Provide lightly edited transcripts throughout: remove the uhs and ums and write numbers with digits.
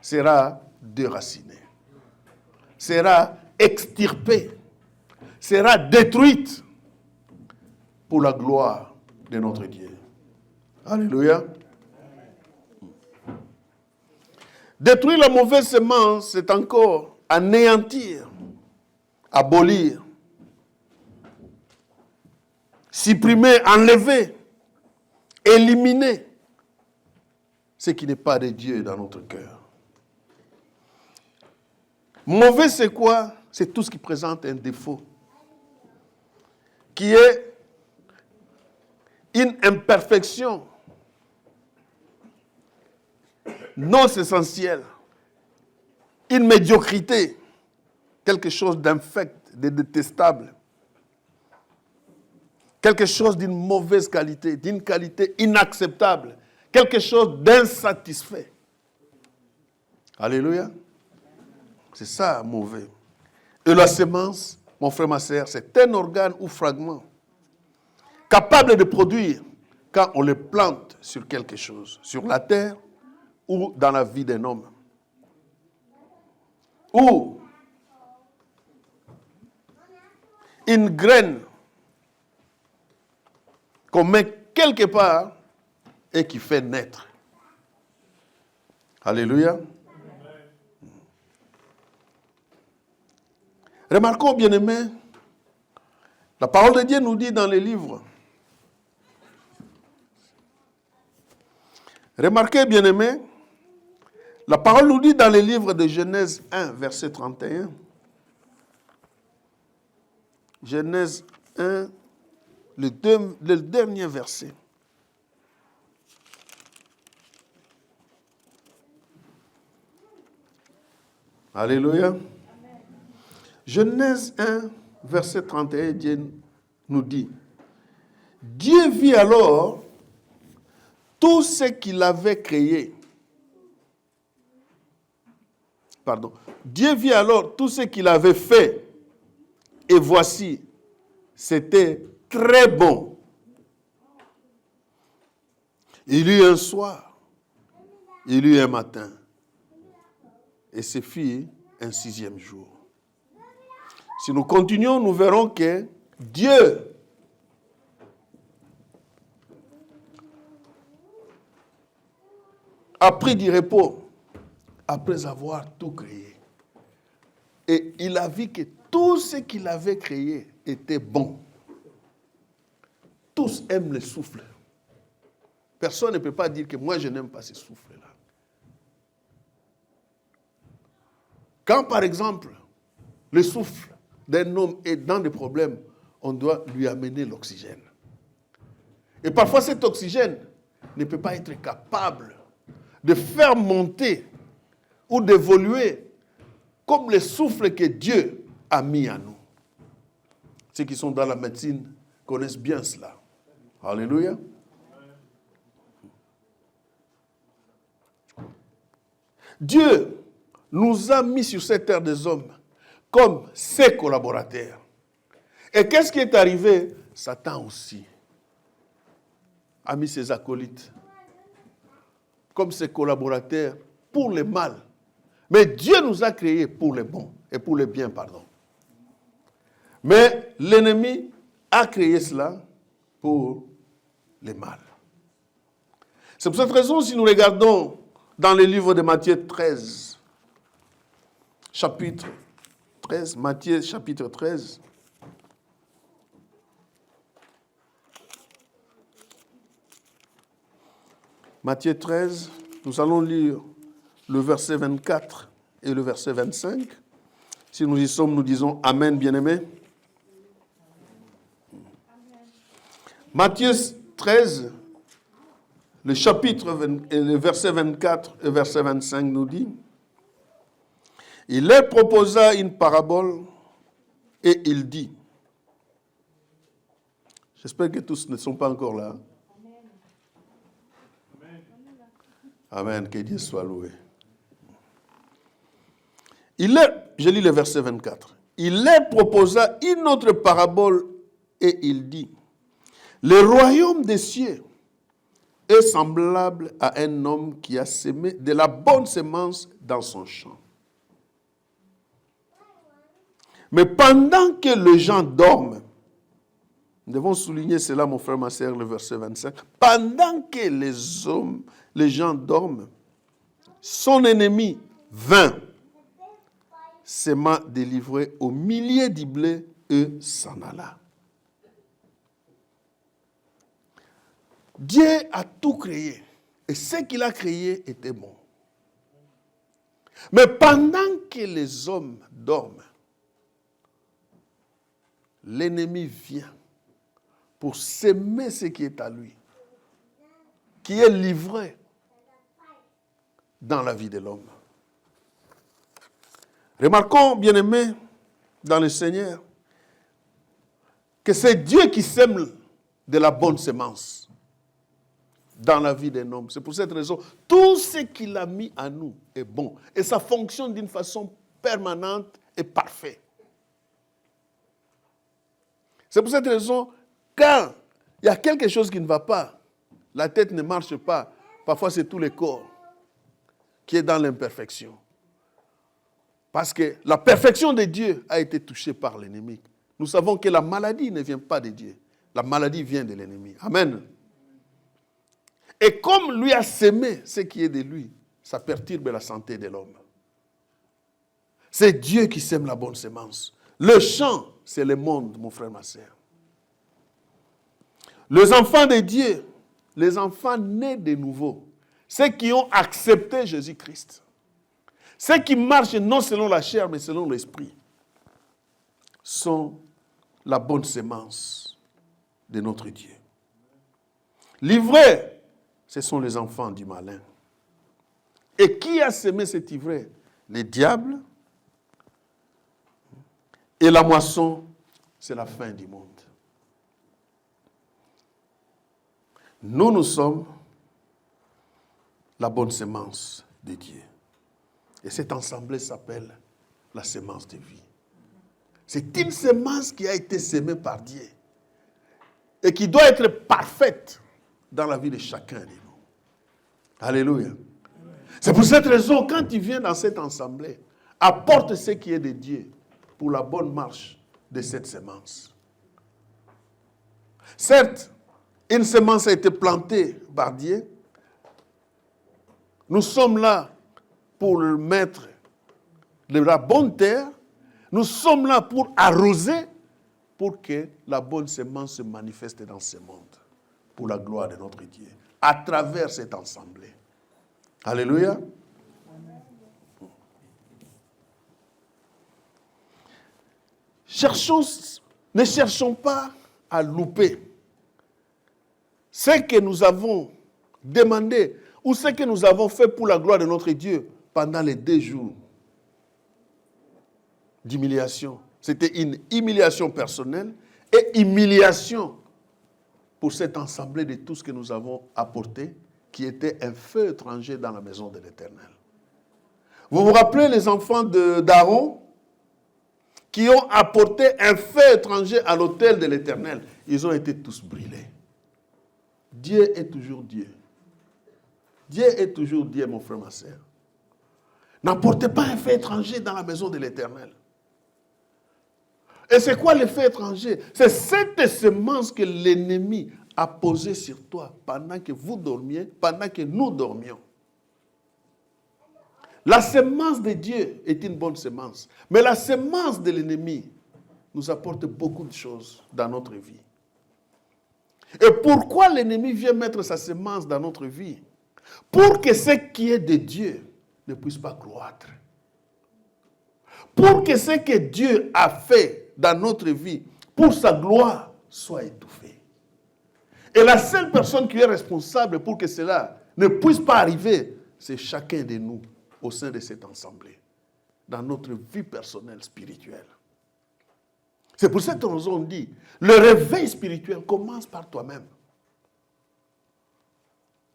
sera déracinée, sera extirpée, sera détruite pour la gloire de notre Dieu. Alléluia. Détruire la mauvaise semence, c'est encore anéantir, abolir, supprimer, enlever, éliminer ce qui n'est pas de Dieu dans notre cœur. Mauvais, c'est quoi? C'est tout ce qui présente un défaut, qui est une imperfection non essentielle, une médiocrité, quelque chose d'infect, de détestable, quelque chose d'une mauvaise qualité, d'une qualité inacceptable, quelque chose d'insatisfait. Alléluia. C'est ça, mauvais. Et la semence, mon frère, ma sœur, c'est un organe ou fragment capable de produire quand on le plante sur quelque chose, sur la terre ou dans la vie d'un homme. Ou une graine qu'on met quelque part et qui fait naître. Alléluia. Remarquons, bien-aimés, la parole de Dieu nous dit dans les livres. Remarquez, bien-aimés, la parole nous dit dans les livres de Genèse 1, verset 31. Genèse 1, le dernier verset. Alléluia. Genèse 1, verset 31, Dieu nous dit, Dieu vit alors tout ce qu'il avait créé. Dieu vit alors tout ce qu'il avait fait. Et voici, c'était très bon. Il y eut un soir, il y eut un matin, et ce fut un 6e jour. Si nous continuons, nous verrons que Dieu a pris du repos après avoir tout créé. Et il a vu que tout ce qu'il avait créé était bon. Tous aiment le souffle. Personne ne peut pas dire que moi je n'aime pas ce souffle-là. Quand par exemple, le souffle d'un homme est dans des problèmes, on doit lui amener l'oxygène. Et parfois cet oxygène ne peut pas être capable de faire monter ou d'évoluer comme le souffle que Dieu a mis à nous. Ceux qui sont dans la médecine connaissent bien cela. Alléluia. Dieu nous a mis sur cette terre des hommes comme ses collaborateurs. Et qu'est-ce qui est arrivé? Satan aussi a mis ses acolytes comme ses collaborateurs pour le mal. Mais Dieu nous a créés pour le bon et pour le bien, pardon. Mais l'ennemi a créé cela pour le mal. C'est pour cette raison, si nous regardons dans le livre de Matthieu 13, chapitre 13, Matthieu chapitre 13, Matthieu 13, nous allons lire le verset 24 et le verset 25. Si nous y sommes, nous disons Amen, bien-aimés. Matthieu 13, le chapitre et le verset 24 et verset 25 nous dit, il leur proposa une parabole et il dit, j'espère que tous ne sont pas encore là. Amen, que Dieu soit loué. Je lis le verset 24. Il leur proposa une autre parabole et il dit, le royaume des cieux est semblable à un homme qui a semé de la bonne semence dans son champ. Mais pendant que les gens dorment, nous devons souligner cela, mon frère, ma sœur, le verset 25. Pendant que les gens dorment, son ennemi vint, s'aima délivré au milieu du blé et s'en alla. Dieu a tout créé et ce qu'il a créé était bon. Mais pendant que les hommes dorment, l'ennemi vient pour s'aimer ce qui est à lui, qui est livré dans la vie de l'homme. Remarquons, bien-aimés, dans le Seigneur, que c'est Dieu qui sème de la bonne semence dans la vie d'un homme. C'est pour cette raison, tout ce qu'il a mis à nous est bon. Et ça fonctionne d'une façon permanente et parfaite. C'est pour cette raison, quand il y a quelque chose qui ne va pas, la tête ne marche pas, parfois c'est tout le corps qui est dans l'imperfection. Parce que la perfection de Dieu a été touchée par l'ennemi. Nous savons que la maladie ne vient pas de Dieu. La maladie vient de l'ennemi. Amen. Et comme lui a sémé ce qui est de lui, ça perturbe la santé de l'homme. C'est Dieu qui sème la bonne semence. Le champ, c'est le monde, mon frère, ma sœur. Les enfants de Dieu, les enfants nés de nouveau, ceux qui ont accepté Jésus-Christ, ceux qui marchent non selon la chair, mais selon l'esprit, sont la bonne semence de notre Dieu. L'ivraie, ce sont les enfants du malin. Et qui a semé cet ivraie? Les diables. Et la moisson, c'est la fin du monde. Nous sommes la bonne semence de Dieu. Et cette assemblée s'appelle la semence de vie. C'est une semence qui a été semée par Dieu et qui doit être parfaite dans la vie de chacun de nous. Alléluia. C'est pour cette raison, quand tu viens dans cette assemblée, apporte ce qui est de Dieu pour la bonne marche de cette semence. Certes, une semence a été plantée par Dieu. Nous sommes là pour mettre de la bonne terre. Nous sommes là pour arroser, pour que la bonne semence se manifeste dans ce monde, pour la gloire de notre Dieu, à travers cette assemblée. Alléluia. Ne cherchons pas à louper ce que nous avons demandé ou ce que nous avons fait pour la gloire de notre Dieu pendant les 2 jours d'humiliation. C'était une humiliation personnelle et humiliation pour cette assemblée de tout ce que nous avons apporté, qui était un feu étranger dans la maison de l'Éternel. Vous vous rappelez les enfants d'Aaron qui ont apporté un feu étranger à l'autel de l'Éternel? Ils ont été tous brûlés. Dieu est toujours Dieu. Dieu est toujours Dieu, mon frère, ma sœur. N'apportez pas un feu étranger dans la maison de l'Éternel. Et c'est quoi le feu étranger? C'est cette semence que l'ennemi a posée sur toi pendant que vous dormiez, pendant que nous dormions. La semence de Dieu est une bonne semence. Mais la semence de l'ennemi nous apporte beaucoup de choses dans notre vie. Et pourquoi l'ennemi vient mettre sa semence dans notre vie? Pour que ce qui est de Dieu ne puisse pas croître. Pour que ce que Dieu a fait dans notre vie, pour sa gloire, soit étouffé. Et la seule personne qui est responsable pour que cela ne puisse pas arriver, c'est chacun de nous au sein de cette assemblée, dans notre vie personnelle, spirituelle. C'est pour cette raison qu'on dit, le réveil spirituel commence par toi-même.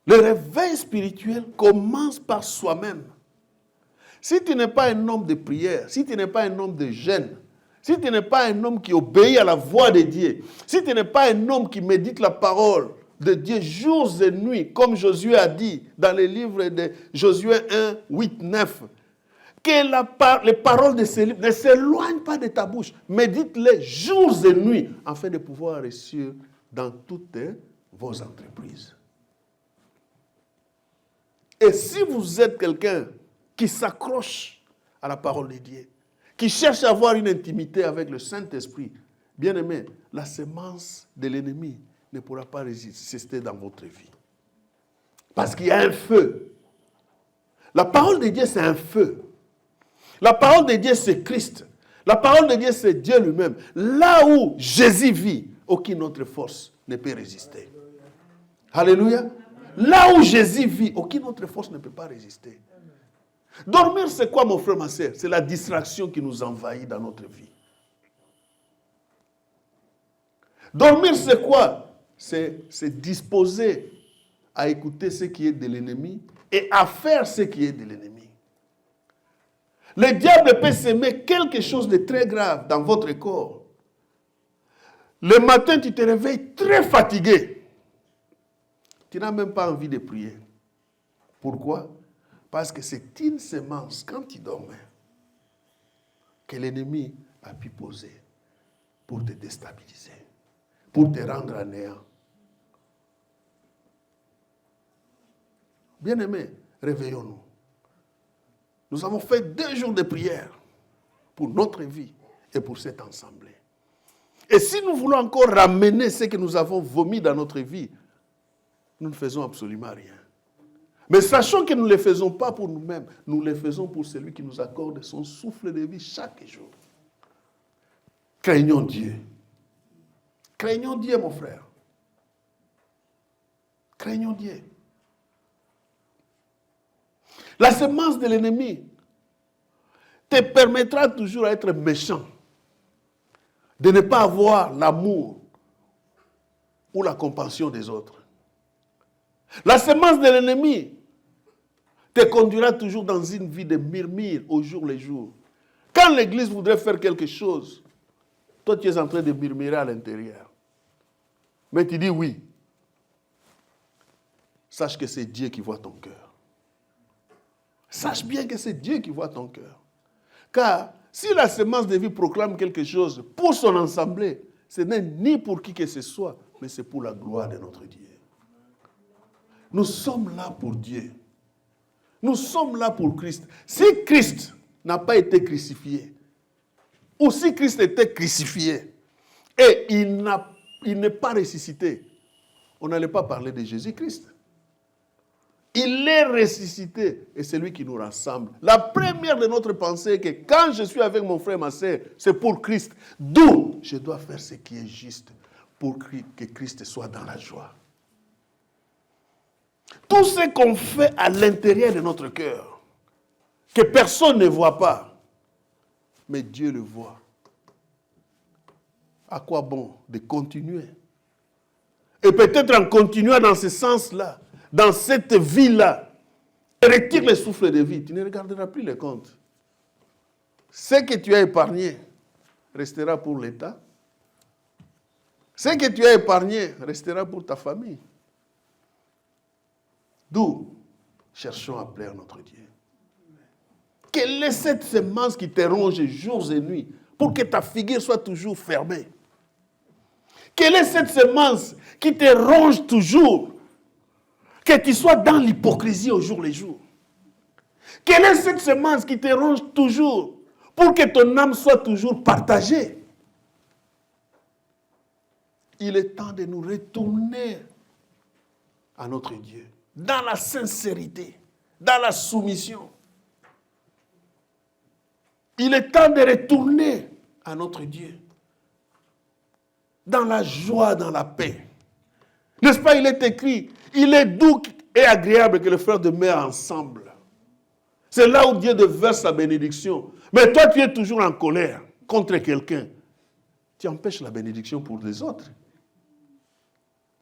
Le réveil spirituel commence par soi-même. Si tu n'es pas un homme de prière, si tu n'es pas un homme de jeûne, si tu n'es pas un homme qui obéit à la voix de Dieu, si tu n'es pas un homme qui médite la parole de Dieu jours et nuits, comme Josué a dit dans les livres de Josué 1, 8, 9, que les paroles de ces livres ne s'éloignent pas de ta bouche, mais dites-les jours et nuits, afin de pouvoir réussir dans toutes vos entreprises. Et si vous êtes quelqu'un qui s'accroche à la parole de Dieu, qui cherche à avoir une intimité avec le Saint-Esprit, bien aimé, la semence de l'ennemi ne pourra pas résister dans votre vie. Parce qu'il y a un feu. La parole de Dieu, c'est un feu. La parole de Dieu, c'est Christ. La parole de Dieu, c'est Dieu lui-même. Là où Jésus vit, aucune autre force ne peut résister. Alléluia. Là où Jésus vit, aucune autre force ne peut pas résister. Dormir, c'est quoi, mon frère, ma soeur? C'est la distraction qui nous envahit dans notre vie. Dormir, c'est quoi? C'est disposer à écouter ce qui est de l'ennemi et à faire ce qui est de l'ennemi. Le diable peut s'aimer quelque chose de très grave dans votre corps. Le matin, tu te réveilles très fatigué. Tu n'as même pas envie de prier. Pourquoi? Parce que c'est une semence, quand tu dormais, que l'ennemi a pu poser pour te déstabiliser, pour te rendre à néant. Bien-aimés, réveillons-nous. Nous avons fait 2 jours de prière pour notre vie et pour cette assemblée. Et si nous voulons encore ramener ce que nous avons vomi dans notre vie, nous ne faisons absolument rien. Mais sachons que nous ne le faisons pas pour nous-mêmes, nous le faisons pour celui qui nous accorde son souffle de vie chaque jour. Craignons Dieu. Craignons Dieu, mon frère. Craignons Dieu. La semence de l'ennemi te permettra toujours d'être méchant, de ne pas avoir l'amour ou la compassion des autres. La semence de l'ennemi te conduira toujours dans une vie de murmure au jour le jour. Quand l'Église voudrait faire quelque chose, toi tu es en train de murmurer à l'intérieur. Mais tu dis oui. Sache que c'est Dieu qui voit ton cœur. Sache bien que c'est Dieu qui voit ton cœur. Car si la semence de vie proclame quelque chose pour son assemblée, ce n'est ni pour qui que ce soit, mais c'est pour la gloire de notre Dieu. Nous sommes là pour Dieu. Nous sommes là pour Christ. Si Christ n'a pas été crucifié, ou si Christ était crucifié, et il n'est pas ressuscité, on n'allait pas parler de Jésus-Christ. Il est ressuscité et c'est lui qui nous rassemble. La première de notre pensée est que quand je suis avec mon frère et ma sœur, c'est pour Christ. D'où je dois faire ce qui est juste pour que Christ soit dans la joie. Tout ce qu'on fait à l'intérieur de notre cœur, que personne ne voit pas, mais Dieu le voit. À quoi bon de continuer? Et peut-être en continuant dans ce sens-là, dans cette vie-là, retire le souffle de vie, tu ne regarderas plus les comptes. Ce que tu as épargné restera pour l'État. Ce que tu as épargné restera pour ta famille. D'où cherchons à plaire notre Dieu. Quelle est cette semence qui te ronge jours et nuits pour que ta figure soit toujours fermée? Quelle est cette semence qui te ronge toujours, que tu sois dans l'hypocrisie au jour le jour? Quelle est cette semence qui te ronge toujours pour que ton âme soit toujours partagée? Il est temps de nous retourner à notre Dieu, dans la sincérité, dans la soumission. Il est temps de retourner à notre Dieu, dans la joie, dans la paix. N'est-ce pas, il est écrit, il est doux et agréable que les frères demeurent ensemble. C'est là où Dieu déverse sa bénédiction. Mais toi, tu es toujours en colère contre quelqu'un. Tu empêches la bénédiction pour les autres.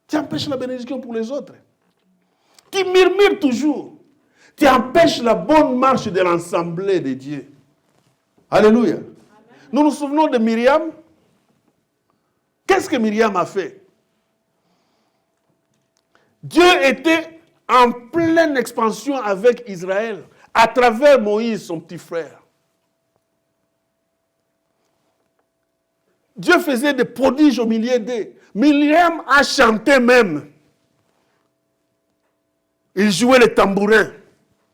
Tu empêches la bénédiction pour les autres. Tu murmures toujours. Tu empêches la bonne marche de l'assemblée de Dieu. Alléluia. Amen. Nous nous souvenons de Myriam. Qu'est-ce que Myriam a fait? Dieu était en pleine expansion avec Israël, à travers Moïse, son petit frère. Dieu faisait des prodiges au milieu d'eux. Myriam a chanté même. Il jouait le tambourin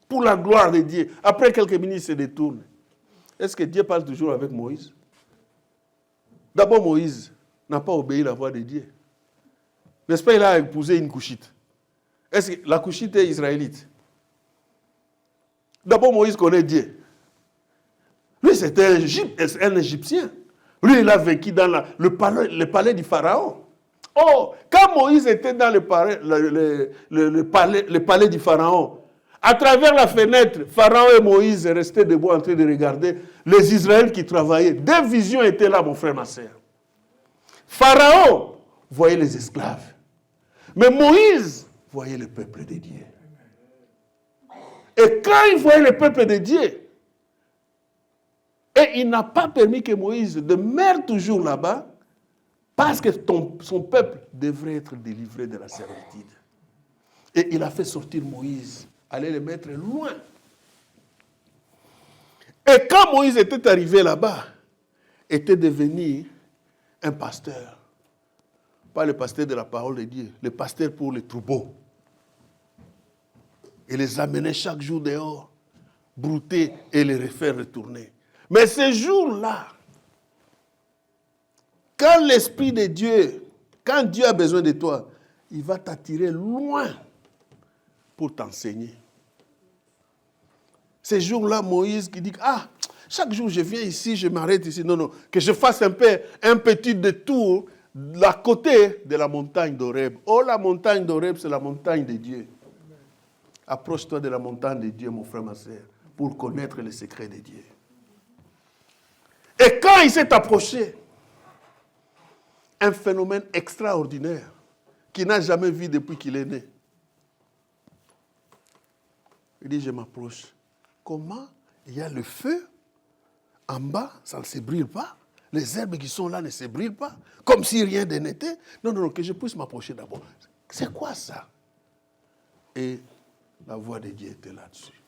pour la gloire de Dieu. Après quelques minutes, il se détourne. Est-ce que Dieu parle toujours avec Moïse? D'abord, Moïse n'a pas obéi à la voix de Dieu. N'est-ce pas, il a épousé une Couchite. Est-ce que la Couchite est israélite? D'abord, Moïse connaît Dieu. Lui, c'était un Égyptien. Lui, il a vécu dans le palais du Pharaon. Oh, quand Moïse était dans le palais du Pharaon, à travers la fenêtre, Pharaon et Moïse restaient debout en train de regarder les Israéliens qui travaillaient. Deux visions étaient là, mon frère, ma soeur. Pharaon voyait les esclaves. Mais Moïse voyait le peuple de Dieu. Et quand il voyait le peuple de Dieu, et il n'a pas permis que Moïse demeure toujours là-bas, parce que son peuple devrait être délivré de la servitude. Et il a fait sortir Moïse, aller le mettre loin. Et quand Moïse était arrivé là-bas, était devenu un pasteur. Pas le pasteur de la parole de Dieu, le pasteur pour les troupeaux. Il les amenait chaque jour dehors, brouter et les refaire retourner. Mais ce jour-là, quand l'Esprit de Dieu, quand Dieu a besoin de toi, il va t'attirer loin pour t'enseigner. Ces jours-là, Moïse qui dit, chaque jour je viens ici, je m'arrête ici. Non, que je fasse un petit détour à côté de la montagne d'Horeb. Oh, la montagne d'Horeb, c'est la montagne de Dieu. Approche-toi de la montagne de Dieu, mon frère, ma soeur, pour connaître les secrets de Dieu. Et quand il s'est approché, un phénomène extraordinaire qu'il n'a jamais vu depuis qu'il est né. Il dit, je m'approche. Comment? Il y a le feu en bas, ça ne se brûle pas. Les herbes qui sont là ne se brûlent pas. Comme si rien n'était. Non, que je puisse m'approcher d'abord. C'est quoi ça? Et la voix de Dieu était là-dessus.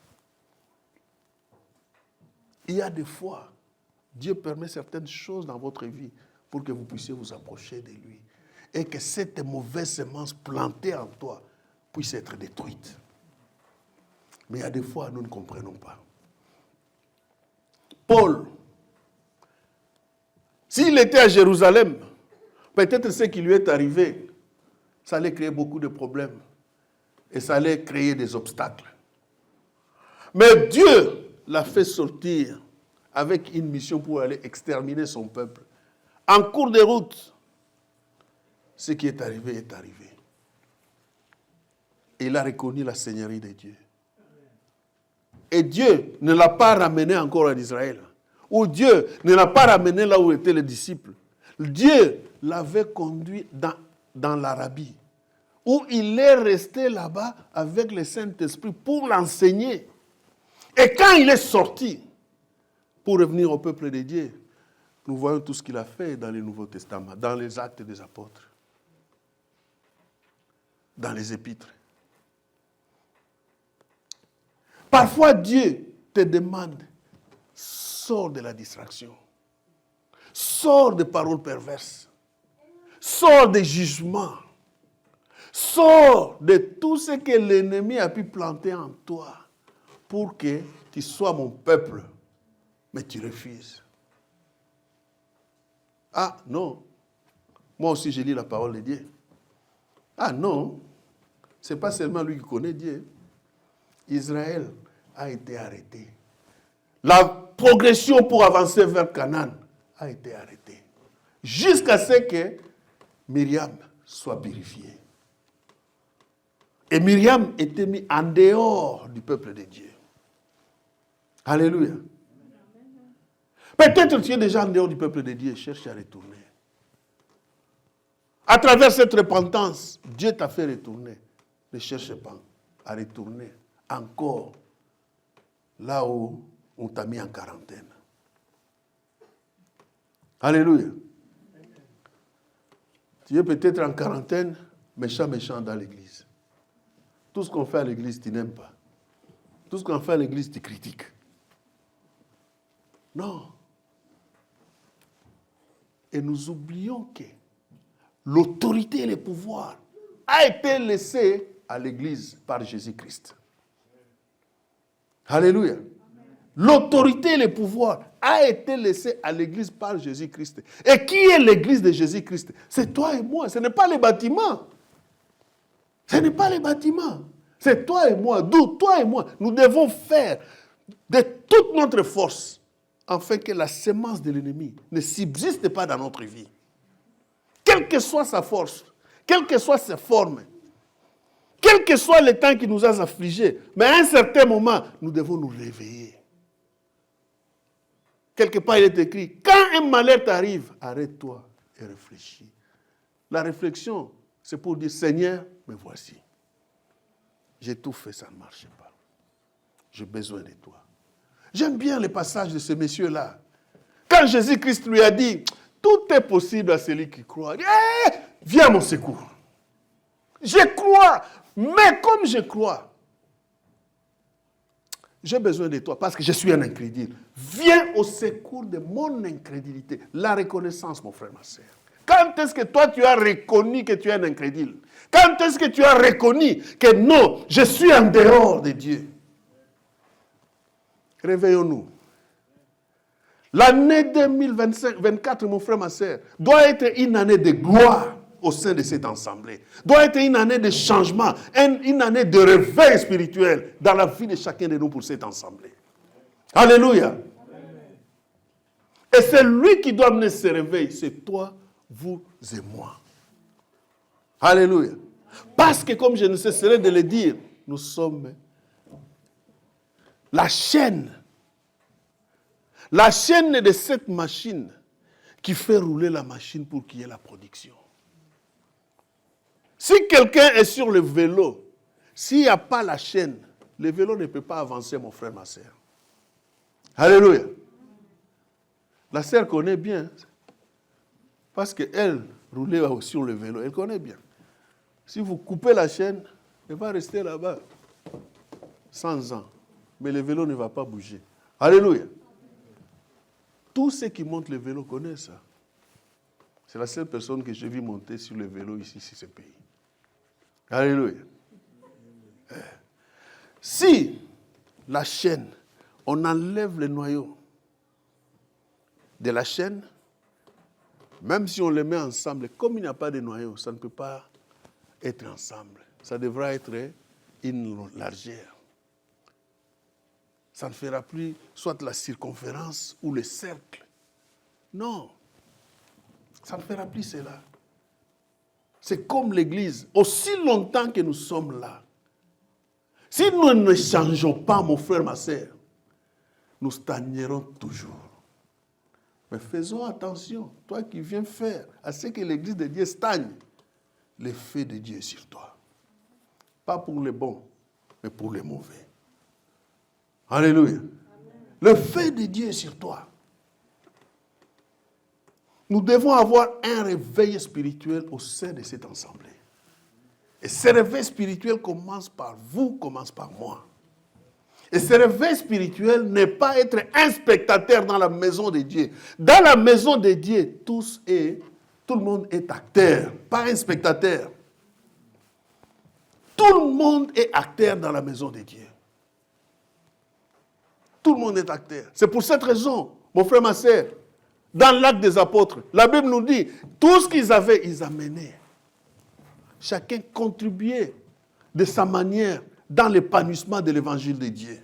Il y a des fois, Dieu permet certaines choses dans votre vie pour que vous puissiez vous approcher de lui. Et que cette mauvaise semence plantée en toi puisse être détruite. Mais il y a des fois, nous ne comprenons pas. Paul, s'il était à Jérusalem, peut-être ce qui lui est arrivé, ça allait créer beaucoup de problèmes. Et ça allait créer des obstacles. Mais Dieu l'a fait sortir avec une mission pour aller exterminer son peuple. En cours de route, ce qui est arrivé est arrivé. Et il a reconnu la seigneurie de Dieu. Et Dieu ne l'a pas ramené encore en Israël. Ou Dieu ne l'a pas ramené là où étaient les disciples. Dieu l'avait conduit dans l'Arabie, où il est resté là-bas avec le Saint-Esprit pour l'enseigner. Et quand il est sorti pour revenir au peuple de Dieu, nous voyons tout ce qu'il a fait dans le Nouveau Testament, dans les Actes des Apôtres, dans les Épîtres. Parfois, Dieu te demande, sors de la distraction, sors des paroles perverses, sors des jugements, sors de tout ce que l'ennemi a pu planter en toi pour que tu sois mon peuple, mais tu refuses. Ah non, moi aussi je lis la parole de Dieu. Ah non, ce n'est pas seulement lui qui connaît Dieu. Israël a été arrêté. La progression pour avancer vers Canaan a été arrêtée. Jusqu'à ce que Myriam soit purifiée. Et Myriam était mise en dehors du peuple de Dieu. Alléluia. Peut-être tu es déjà en dehors du peuple de Dieu, cherche à retourner. À travers cette repentance, Dieu t'a fait retourner. Ne cherche pas à retourner encore là où on t'a mis en quarantaine. Alléluia. Tu es peut-être en quarantaine, méchant dans l'église. Tout ce qu'on fait à l'église, tu n'aimes pas. Tout ce qu'on fait à l'église, tu critiques. Non. Et nous oublions que l'autorité et le pouvoir a été laissé à l'église par Jésus-Christ. Alléluia. L'autorité et le pouvoir a été laissé à l'église par Jésus-Christ. Et qui est l'église de Jésus-Christ? C'est toi et moi. Ce n'est pas les bâtiments. Ce n'est pas les bâtiments. C'est toi et moi. D'où toi et moi, nous devons faire de toute notre force afin que la sémence de l'ennemi ne subsiste pas dans notre vie. Quelle que soit sa force, quelles que soient ses formes, quel que soit le temps qui nous a affligés, mais à un certain moment, nous devons nous réveiller. Quelque part, il est écrit, quand un malheur t'arrive, arrête-toi et réfléchis. La réflexion, c'est pour dire, Seigneur, me voici. J'ai tout fait, ça ne marche pas. J'ai besoin de toi. J'aime bien les passages de ce monsieur-là. Quand Jésus-Christ lui a dit, tout est possible à celui qui croit. Il dit, viens à mon secours. Je crois, mais comme je crois, j'ai besoin de toi parce que je suis un incrédule. Viens au secours de mon incrédulité. La reconnaissance, mon frère, ma soeur. Quand est-ce que toi, tu as reconnu que tu es un incrédule? Quand est-ce que tu as reconnu que non, je suis en dehors de Dieu? Réveillons-nous. L'année 2024, mon frère, ma soeur, doit être une année de gloire au sein de cette assemblée. Doit être une année de changement, une année de réveil spirituel dans la vie de chacun de nous pour cette assemblée. Alléluia. Et c'est lui qui doit mener ce réveil. C'est toi, vous et moi. Alléluia. Parce que, comme je ne cesserai de le dire, nous sommes la chaîne de cette machine qui fait rouler la machine pour qu'il y ait la production. Si quelqu'un est sur le vélo, s'il n'y a pas la chaîne, le vélo ne peut pas avancer, mon frère, ma soeur. Alléluia. La sœur connaît bien, parce qu'elle roulait sur le vélo, elle connaît bien. Si vous coupez la chaîne, elle va rester là-bas 100 ans. Mais le vélo ne va pas bouger. Alléluia. Tous ceux qui montent le vélo connaissent ça. C'est la seule personne que j'ai vu monter sur le vélo ici, sur ce pays. Alléluia. Si la chaîne, on enlève le noyau de la chaîne, même si on les met ensemble, comme il n'y a pas de noyau, ça ne peut pas être ensemble. Ça devra être une largeur. Ça ne fera plus soit la circonférence ou le cercle. Non. Ça ne fera plus cela. C'est comme l'Église. Aussi longtemps que nous sommes là, si nous ne changeons pas, mon frère, ma soeur, nous stagnerons toujours. Mais faisons attention, toi qui viens faire à ce que l'Église de Dieu stagne, l'effet de Dieu est sur toi. Pas pour les bons, mais pour les mauvais. Alléluia. Le fait de Dieu est sur toi. Nous devons avoir un réveil spirituel au sein de cette assemblée. Et ce réveil spirituel commence par vous, commence par moi. Et ce réveil spirituel n'est pas être un spectateur dans la maison de Dieu. Dans la maison de Dieu, tout le monde est acteur, pas un spectateur. Tout le monde est acteur dans la maison de Dieu. Tout le monde est acteur. C'est pour cette raison, mon frère, ma soeur, dans l'acte des apôtres, la Bible nous dit, tout ce qu'ils avaient, ils amenaient. Chacun contribuait de sa manière dans l'épanouissement de l'évangile de Dieu.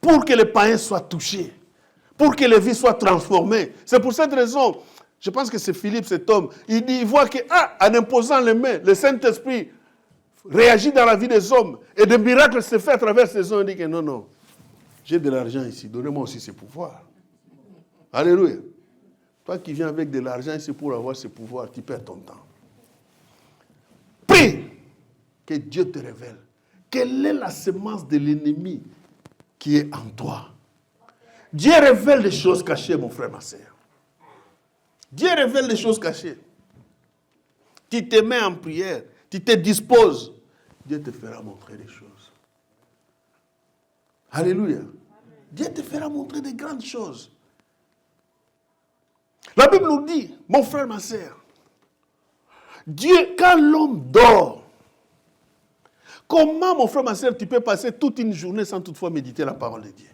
Pour que les païens soient touchés. Pour que les vies soient transformées. C'est pour cette raison, je pense que c'est Philippe, cet homme, il voit que, en imposant les mains, le Saint-Esprit réagit dans la vie des hommes. Et des miracles se font à travers ces hommes. Il dit que non, j'ai de l'argent ici, donnez-moi aussi ce pouvoir. Alléluia. Toi qui viens avec de l'argent ici pour avoir ce pouvoir, tu perds ton temps. Prie que Dieu te révèle. Quelle est la semence de l'ennemi qui est en toi? Dieu révèle les choses cachées, mon frère, ma soeur. Dieu révèle les choses cachées. Tu te mets en prière, tu te disposes. Dieu te fera montrer des choses. Alléluia. Dieu te fera montrer des grandes choses. La Bible nous dit, mon frère, ma sœur, Dieu, quand l'homme dort, comment, mon frère, ma sœur, tu peux passer toute une journée sans toutefois méditer la parole de Dieu?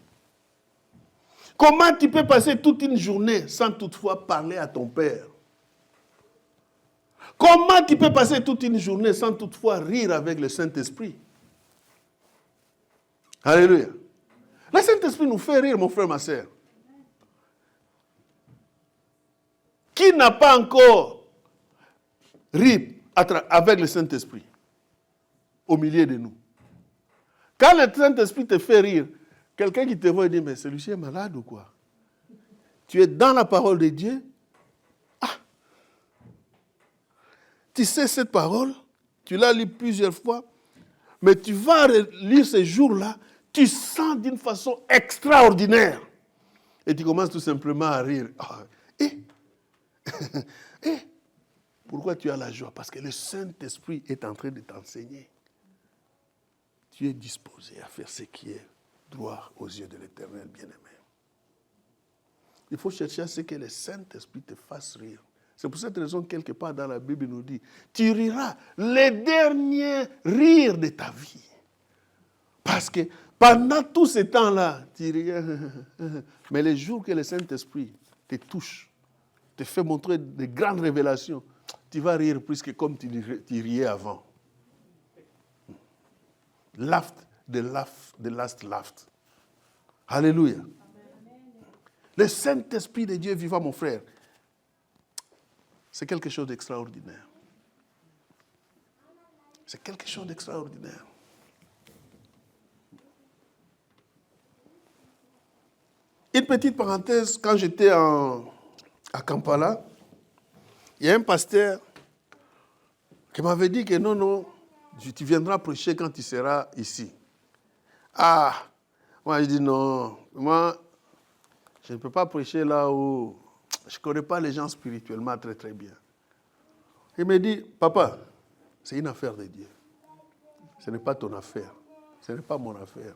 Comment tu peux passer toute une journée sans toutefois parler à ton Père? Comment tu peux passer toute une journée sans toutefois rire avec le Saint-Esprit? Alléluia. Le Saint-Esprit nous fait rire, mon frère, ma sœur. Qui n'a pas encore ri avec le Saint-Esprit au milieu de nous? Quand le Saint-Esprit te fait rire, quelqu'un qui te voit et dit, mais celui-ci est malade ou quoi? Tu es dans la parole de Dieu. Ah! Tu sais cette parole, tu l'as lu plusieurs fois, mais tu vas lire ces jours-là, tu sens d'une façon extraordinaire. Et tu commences tout simplement à rire. Ah, pourquoi tu as la joie? Parce que le Saint-Esprit est en train de t'enseigner. Tu es disposé à faire ce qui est droit aux yeux de l'Éternel, bien-aimé. Il faut chercher à ce que le Saint-Esprit te fasse rire. C'est pour cette raison, quelque part dans la Bible, il nous dit, tu riras les derniers rires de ta vie. Parce que pendant tout ce temps-là, tu riais. Mais les jours que le Saint-Esprit te touche, te fait montrer de grandes révélations, tu vas rire plus que comme tu riais avant. Laughed, the last laughed. Alléluia. Le Saint-Esprit de Dieu vivant, mon frère, c'est quelque chose d'extraordinaire. C'est quelque chose d'extraordinaire. Une petite parenthèse, quand j'étais à Kampala, il y a un pasteur qui m'avait dit que non, tu viendras prêcher quand tu seras ici. Ah, moi je dis non, moi je ne peux pas prêcher là où je ne connais pas les gens spirituellement très très bien. Il me dit, papa, c'est une affaire de Dieu. Ce n'est pas ton affaire. Ce n'est pas mon affaire.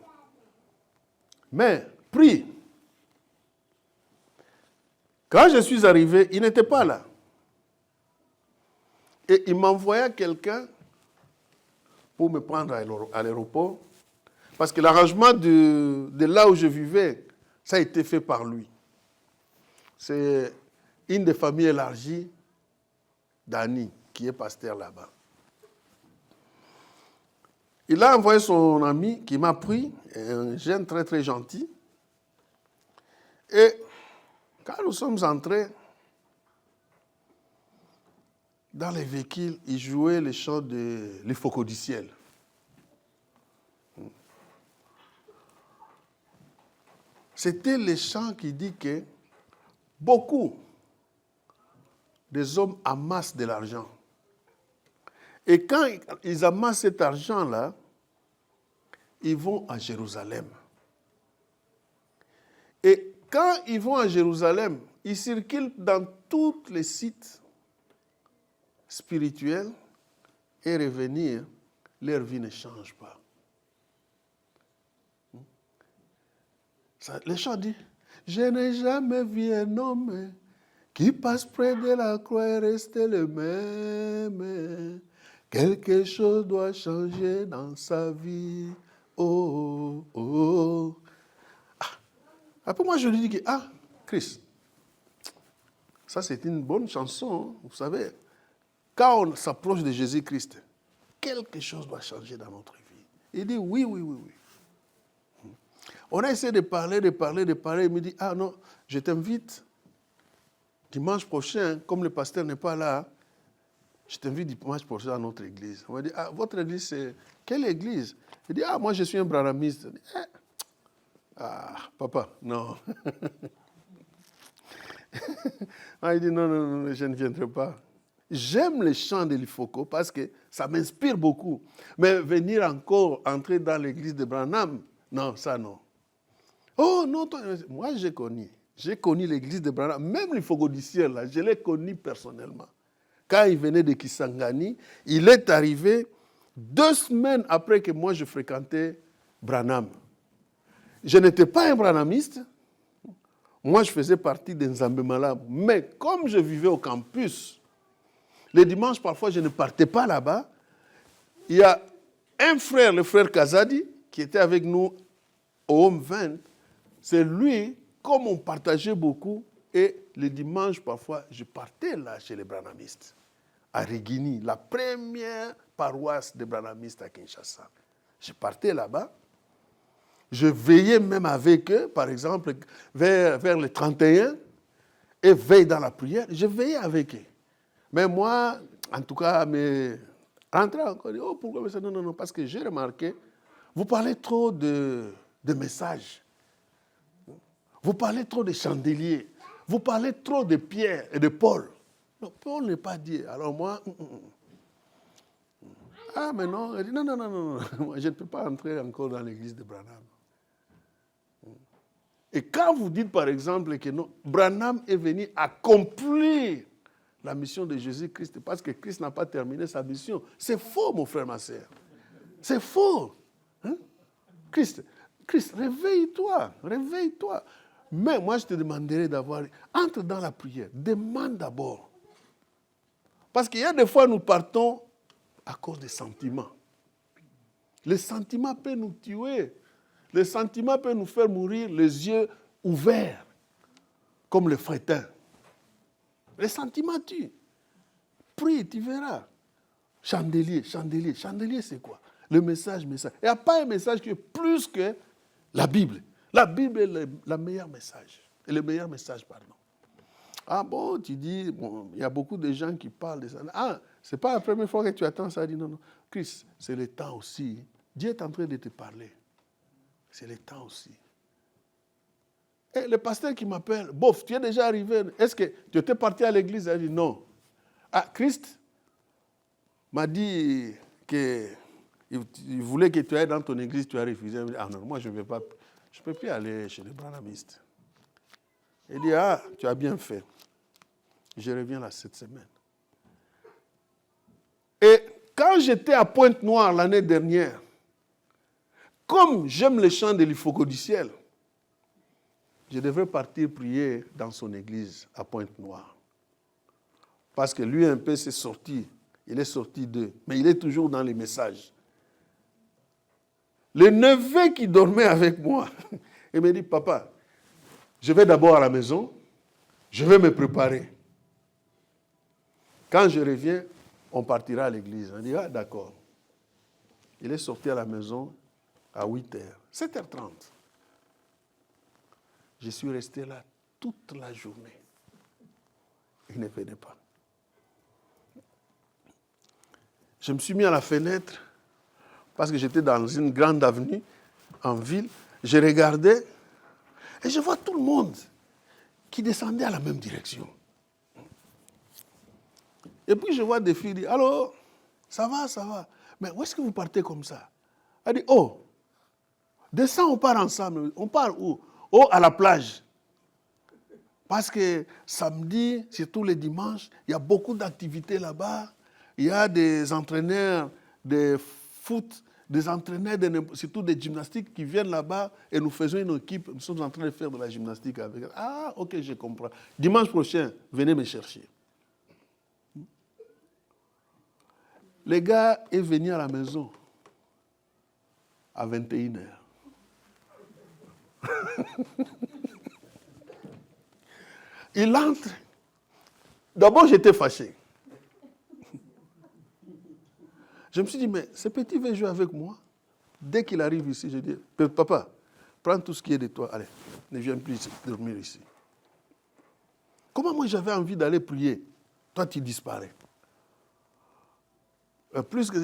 Mais, prie. Quand je suis arrivé, il n'était pas là. Et il m'envoya quelqu'un pour me prendre à l'aéroport. Parce que l'arrangement de là où je vivais, ça a été fait par lui. C'est une des familles élargies d'Annie, qui est pasteur là-bas. Il a envoyé son ami qui m'a pris, un jeune très très gentil. Et quand nous sommes entrés dans les véhicules, il jouait le chant de Les Faucons du ciel. C'était le chant qui dit que beaucoup des hommes amassent de l'argent. Et quand ils amassent cet argent-là, ils vont à Jérusalem. Et quand ils vont à Jérusalem, ils circulent dans tous les sites spirituels et revenir, leur vie ne change pas. Le chant dit, je n'ai jamais vu un homme qui passe près de la croix et reste le même. Quelque chose doit changer dans sa vie. Oh, oh, oh. Après moi, je lui dis que, Christ, ça c'est une bonne chanson, vous savez. Quand on s'approche de Jésus-Christ, quelque chose doit changer dans notre vie. Il dit, oui. On a essayé de parler. Il me dit, non, je t'invite dimanche prochain, comme le pasteur n'est pas là, je t'invite dimanche prochain à notre église. On m'a dit, votre église, c'est quelle église? Il dit, moi je suis un branhamiste. Papa, non. Il dit, non, je ne viendrai pas. J'aime les chants de l'Ifoko parce que ça m'inspire beaucoup. Mais venir encore entrer dans l'église de Branham, non, ça non. Oh non, moi j'ai connu l'église de Branham, même l'Ifoko du ciel, là, je l'ai connu personnellement. Quand il venait de Kisangani, il est arrivé 2 semaines après que moi je fréquentais Branham. Je n'étais pas un branhamiste. Moi, je faisais partie des Nzambe Malamu. Mais comme je vivais au campus, les dimanches, parfois, je ne partais pas là-bas. Il y a un frère, le frère Kazadi, qui était avec nous au Home 20. C'est lui, comme on partageait beaucoup, et les dimanches, parfois, je partais là chez les branhamistes, à Rigini, la première paroisse des branhamistes à Kinshasa. Je partais là-bas. Je veillais même avec eux, par exemple, vers le 31, et veille dans la prière. Je veillais avec eux. Mais moi, en tout cas, mes rentrez encore, oh, pourquoi ça? Non, parce que j'ai remarqué, vous parlez trop de messages. Vous parlez trop de chandeliers. Vous parlez trop de Pierre et de Paul. Non, Paul n'est pas dit. Alors moi, ah, mais non, elle dit, non, moi, je ne peux pas entrer encore dans l'église de Branham. Et quand vous dites, par exemple, que non, Branham est venu accomplir la mission de Jésus-Christ parce que Christ n'a pas terminé sa mission, c'est faux, mon frère, ma sœur. C'est faux. Hein? Christ, réveille-toi. Mais moi, je te demanderais d'avoir... Entre dans la prière. Demande d'abord. Parce qu'il y a des fois, nous partons à cause des sentiments. Les sentiments peuvent nous tuer. Les sentiments peuvent nous faire mourir les yeux ouverts, comme le frétin. Les sentiments tuent. Prie, tu verras. Chandelier, c'est quoi? Le message. Il n'y a pas un message qui est plus que la Bible. La Bible est le meilleur message. Et le meilleur message, pardon. Ah bon, tu dis, bon, il y a beaucoup de gens qui parlent de ça. Ah, ce n'est pas la première fois que tu attends ça. Dit non. Christ, c'est le temps aussi. Dieu est en train de te parler. C'est le temps aussi. Et le pasteur qui m'appelle, bof, tu es déjà arrivé. Est-ce que tu étais parti à l'église? Il a dit non. Ah, Christ m'a dit qu'il voulait que tu ailles dans ton église, tu as refusé. Il dit, ah non, moi je ne peux plus aller chez les branhamistes. Il dit, ah, tu as bien fait. Je reviens là cette semaine. Et quand j'étais à Pointe-Noire l'année dernière, comme j'aime les chants de l'Ifogo du ciel, je devrais partir prier dans son église à Pointe-Noire. Parce que lui, un peu, c'est sorti. Il est sorti d'eux. Mais il est toujours dans les messages. Le neveu qui dormait avec moi, il me dit, papa, je vais d'abord à la maison, je vais me préparer. Quand je reviens, on partira à l'église. On dit, ah, d'accord. Il est sorti à la maison à 8h, 7h30. Je suis resté là toute la journée. Il ne venait pas. Je me suis mis à la fenêtre parce que j'étais dans une grande avenue en ville. Je regardais et je vois tout le monde qui descendait à la même direction. Et puis je vois des filles dire, allô, ça va. Mais où est-ce que vous partez comme ça? Elle dit, oh, descends, on part ensemble. On part où? Oh, à la plage. Parce que samedi, surtout les dimanches, il y a beaucoup d'activités là-bas. Il y a des entraîneurs de foot, des entraîneurs surtout des gymnastiques qui viennent là-bas et nous faisons une équipe. Nous sommes en train de faire de la gymnastique avec eux. Ah, ok, je comprends. Dimanche prochain, venez me chercher. Le gars est venu à la maison à 21h. Il entre. D'abord, j'étais fâché. Je me suis dit, mais ce petit veut jouer avec moi. Dès qu'il arrive ici, je dis, papa, prends tout ce qui est de toi. Allez, ne viens plus dormir ici. Comment moi j'avais envie d'aller prier? Toi, tu disparais. Plus que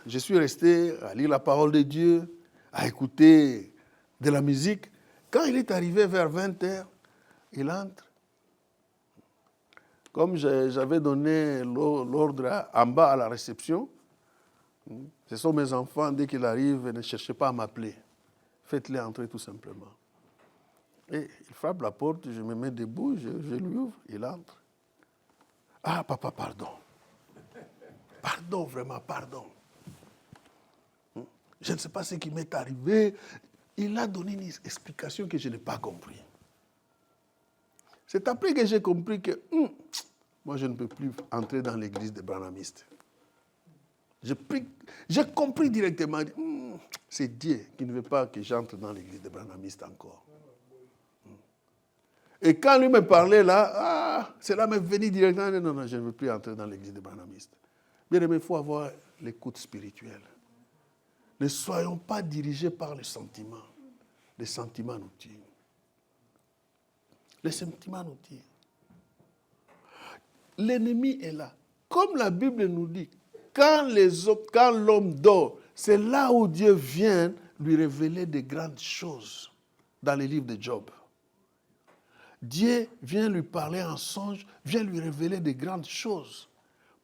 je suis resté à lire la parole de Dieu, à écouter de la musique. Quand il est arrivé vers 20h, il entre. Comme j'avais donné l'ordre en bas à la réception, ce sont mes enfants, dès qu'ils arrivent, ne cherchez pas à m'appeler. Faites-les entrer tout simplement. Et il frappe la porte, je me mets debout, je lui ouvre, il entre. Ah, papa, pardon. Pardon, vraiment, pardon. je ne sais pas ce qui m'est arrivé. Il a donné une explication que je n'ai pas compris. C'est après que j'ai compris que moi, je ne peux plus entrer dans l'église des branhamistes. J'ai compris directement, c'est Dieu qui ne veut pas que j'entre dans l'église des branhamistes encore. Et quand lui me parlait là, cela m'est venu directement, non, je ne veux plus entrer dans l'église des branhamistes. Bien aimé, il faut avoir l'écoute spirituelle. Ne soyons pas dirigés par les sentiments. Les sentiments nous tuent. Les sentiments nous tuent. L'ennemi est là. Comme la Bible nous dit, quand l'homme dort, c'est là où Dieu vient lui révéler de grandes choses dans les livres de Job. Dieu vient lui parler en songe, vient lui révéler de grandes choses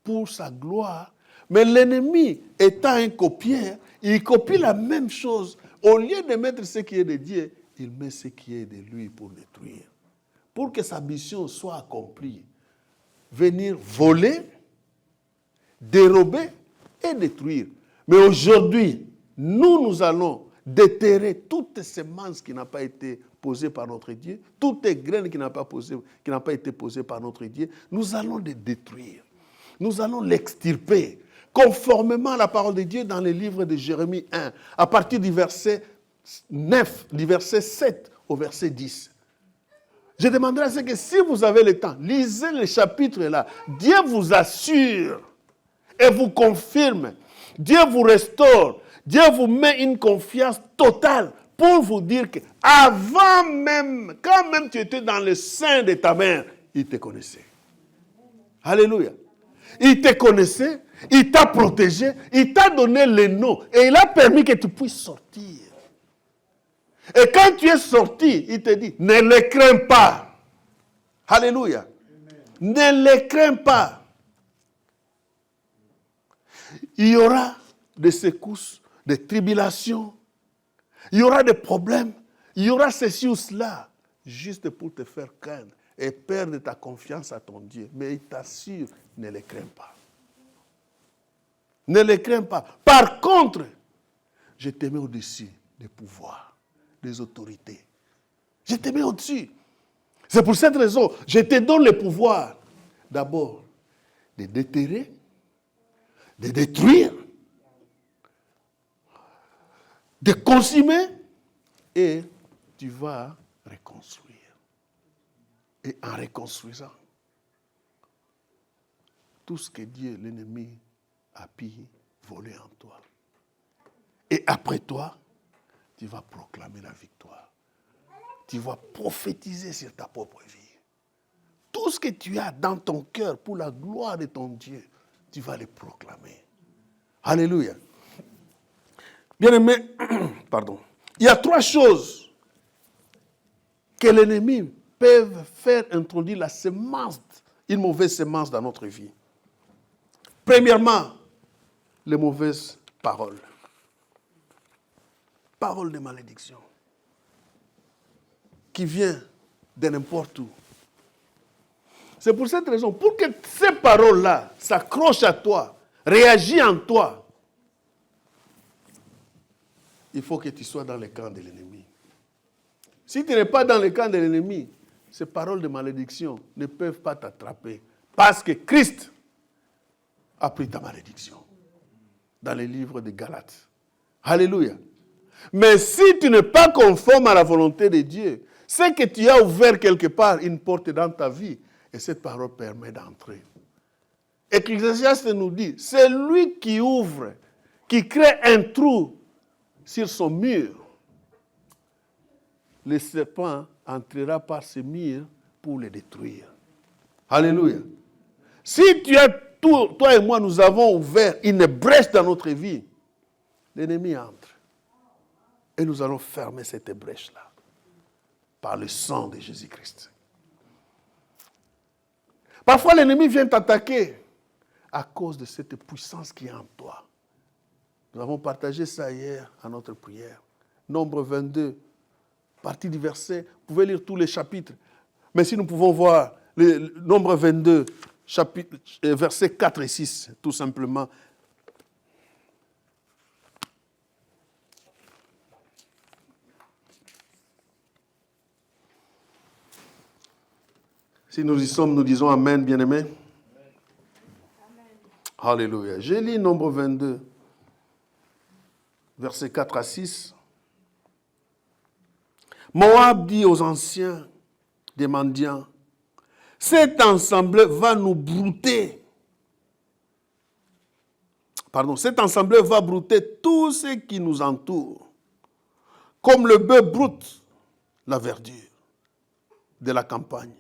pour sa gloire. Mais l'ennemi, étant un copieur, il copie la même chose. Au lieu de mettre ce qui est de Dieu, il met ce qui est de lui pour détruire. Pour que sa mission soit accomplie. Venir voler, dérober et détruire. Mais aujourd'hui, nous allons déterrer toute semence qui n'a pas été posée par notre Dieu, toutes les graines qui n'ont pas été posées par notre Dieu, nous allons les détruire. Nous allons l'extirper, conformément à la parole de Dieu dans le livre de Jérémie 1, à partir du verset 9, du verset 7 au verset 10. Je demanderai à ce que si vous avez le temps, lisez le chapitre là. Dieu vous assure et vous confirme. Dieu vous restaure. Dieu vous met une confiance totale pour vous dire que avant même, quand même tu étais dans le sein de ta mère, il te connaissait. Alléluia. Il te connaissait, il t'a protégé, il t'a donné le nom et il a permis que tu puisses sortir. Et quand tu es sorti, il te dit, ne les crains pas. Alléluia. Amen. Ne les crains pas. Il y aura des secousses, des tribulations, il y aura des problèmes, il y aura ceci ou cela, juste pour te faire craindre et perdre ta confiance à ton Dieu. Mais il t'assure, ne les crains pas. Ne les crains pas. Par contre, je te mets au-dessus des pouvoirs, des autorités. Je te mets au-dessus. C'est pour cette raison, je te donne le pouvoir, d'abord, de déterrer, de détruire, de consumer, et tu vas reconstruire. Et en reconstruisant, tout ce que Dieu, l'ennemi, a pu voler en toi. Et après toi, tu vas proclamer la victoire. Tu vas prophétiser sur ta propre vie. Tout ce que tu as dans ton cœur pour la gloire de ton Dieu, tu vas le proclamer. Alléluia. Bien-aimé, pardon. Il y a 3 choses que l'ennemi peut faire introduire la semence, une mauvaise semence dans notre vie. Premièrement, les mauvaises paroles. Paroles de malédiction. Qui vient de n'importe où. C'est pour cette raison, pour que ces paroles-là s'accrochent à toi, réagissent en toi, il faut que tu sois dans le camp de l'ennemi. Si tu n'es pas dans le camp de l'ennemi, ces paroles de malédiction ne peuvent pas t'attraper. Parce que Christ a pris ta malédiction. Dans les livres de Galates. Alléluia. Mais si tu n'es pas conforme à la volonté de Dieu, c'est que tu as ouvert quelque part une porte dans ta vie et cette parole permet d'entrer. Ecclésiaste nous dit, c'est lui qui ouvre, qui crée un trou sur son mur. Le serpent entrera par ce mur pour le détruire. Alléluia. Si tu as toi et moi, nous avons ouvert une brèche dans notre vie, l'ennemi entre. Et nous allons fermer cette brèche-là par le sang de Jésus-Christ. Parfois, l'ennemi vient t'attaquer à cause de cette puissance qui est en toi. Nous avons partagé ça hier à notre prière. Nombre 22, partie du verset. Vous pouvez lire tous les chapitres. Mais si nous pouvons voir le Nombre 22, versets 4 et 6, tout simplement. Si nous y sommes, nous disons Amen, bien-aimés. Alléluia. J'ai lu Nombre 22, versets 4 à 6. Moab dit aux anciens des mendiants, cette assemblée va nous brouter. Cette assemblée va brouter tout ce qui nous entoure, comme le bœuf broute la verdure de la campagne.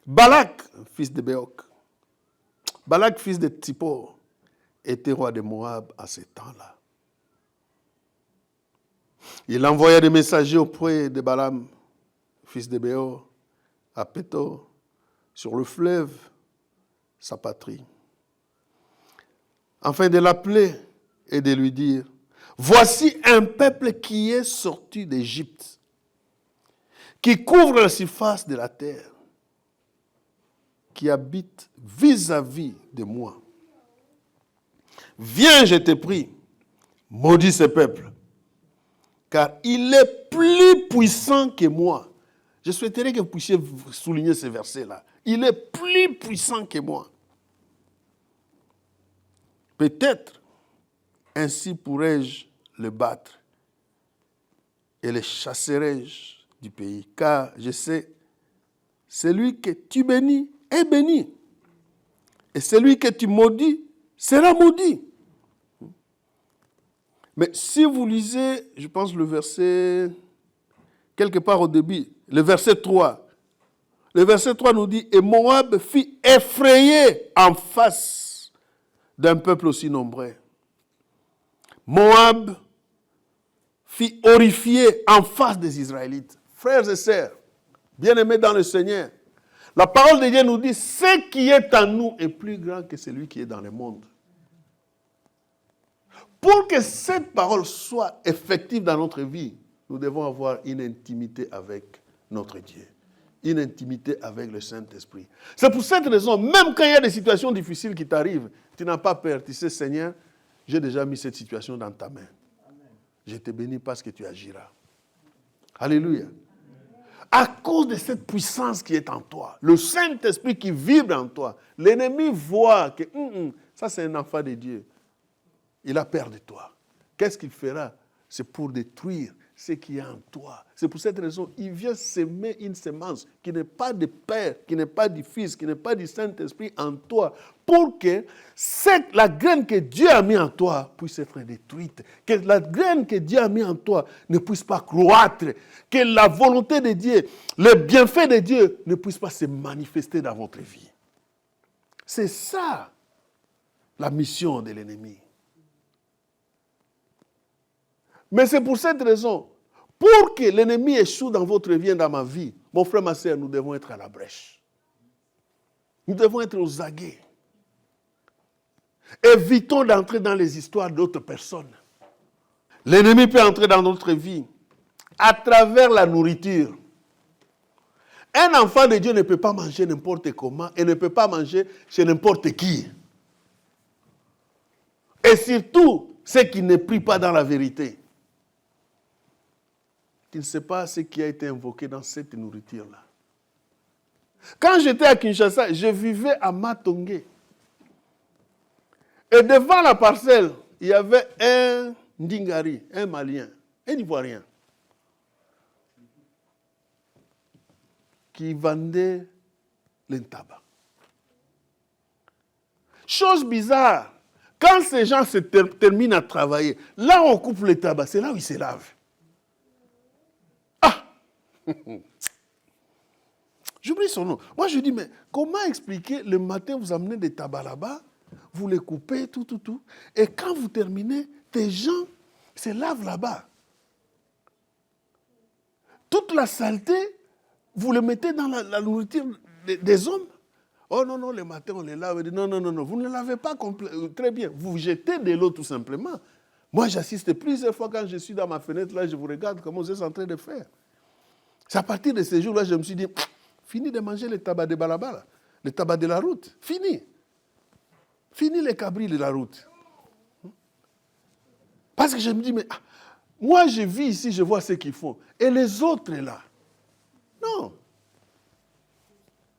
Balak, fils de Béoc, Balak, fils de Tsippor, était roi de Moab à ce temps-là. Il envoya des messagers auprès de Balaam, fils de Béor, à Pétor, sur le fleuve, sa patrie, afin de l'appeler et de lui dire, voici un peuple qui est sorti d'Égypte, qui couvre la surface de la terre, qui habite vis-à-vis de moi. Viens, je te prie, maudis ce peuple, car il est plus puissant que moi. Je souhaiterais que vous puissiez souligner ce verset-là. Il est plus puissant que moi. Peut-être, ainsi pourrais-je le battre et le chasserai-je du pays, car je sais, celui que tu bénis est béni, et celui que tu maudis sera maudit. Mais si vous lisez, je pense le verset, quelque part au début, le verset 3, le verset 3 nous dit, et Moab fut effrayé en face d'un peuple aussi nombreux. Moab fut horrifié en face des Israélites. Frères et sœurs, bien-aimés dans le Seigneur, la parole de Dieu nous dit, ce qui est en nous est plus grand que celui qui est dans le monde. Pour que cette parole soit effective dans notre vie, nous devons avoir une intimité avec notre Dieu, une intimité avec le Saint-Esprit. C'est pour cette raison, même quand il y a des situations difficiles qui t'arrivent, tu n'as pas peur. Tu sais, Seigneur, j'ai déjà mis cette situation dans ta main. Amen. Je te bénis parce que tu agiras. Alléluia. À cause de cette puissance qui est en toi, le Saint-Esprit qui vibre en toi, l'ennemi voit que ça c'est un enfant de Dieu. Il a peur de toi. Qu'est-ce qu'il fera? C'est pour détruire ce qui est en toi. C'est pour cette raison qu'il vient semer une semence qui n'est pas de Père, qui n'est pas du Fils, qui n'est pas du Saint-Esprit en toi, pour que la graine que Dieu a mise en toi puisse être détruite, que la graine que Dieu a mise en toi ne puisse pas croître, que la volonté de Dieu, le bienfait de Dieu ne puisse pas se manifester dans votre vie. C'est ça la mission de l'ennemi. Mais c'est pour cette raison, pour que l'ennemi échoue dans votre vie et dans ma vie, mon frère, ma soeur, nous devons être à la brèche. Nous devons être aux aguets. Évitons d'entrer dans les histoires d'autres personnes. L'ennemi peut entrer dans notre vie à travers la nourriture. Un enfant de Dieu ne peut pas manger n'importe comment et ne peut pas manger chez n'importe qui. Et surtout, ceux qui ne prient pas dans la vérité. Tu ne sais pas ce qui a été invoqué dans cette nourriture-là. Quand j'étais à Kinshasa, je vivais à Matongé. Et devant la parcelle, il y avait un Ndingari, un Malien, un Ivoirien, qui vendait le tabac. Chose bizarre, quand ces gens se terminent à travailler, là où on coupe le tabac, c'est là où ils se lavent. J'oublie son nom. Moi, je dis, mais comment expliquer, le matin, vous amenez des tabacs là-bas, vous les coupez, tout. Et quand vous terminez, des gens se lavent là-bas. Toute la saleté, vous le mettez dans la nourriture des hommes. Oh non, le matin, on les lave. Non, vous ne les lavez pas très bien. Vous jetez de l'eau tout simplement. Moi, j'assiste plusieurs fois quand je suis dans ma fenêtre, là, je vous regarde comment vous êtes en train de faire. C'est à partir de ces jours-là, je me suis dit, fini de manger le tabac de balabala, le tabac de la route. Fini. Fini les cabris de la route. Parce que je me dis, mais moi, je vis ici, je vois ce qu'ils font. Et les autres, là, non.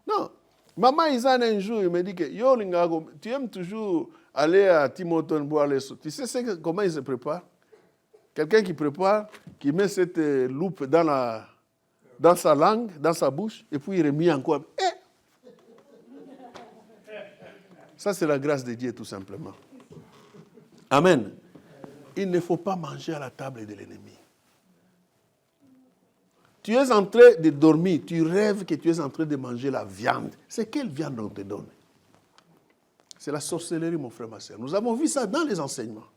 Non. Maman Isane, un jour, il me dit que Yo Lingago, tu aimes toujours aller à Timoton boire les sauts. Tu sais comment il se prépare? Quelqu'un qui prépare, qui met cette loupe dans sa langue, dans sa bouche, et puis il remet encore. Ça, c'est la grâce de Dieu, tout simplement. Amen. Il ne faut pas manger à la table de l'ennemi. Tu es en train de dormir, tu rêves que tu es en train de manger la viande. C'est quelle viande on te donne? C'est la sorcellerie, mon frère, ma soeur. Nous avons vu ça dans les enseignements.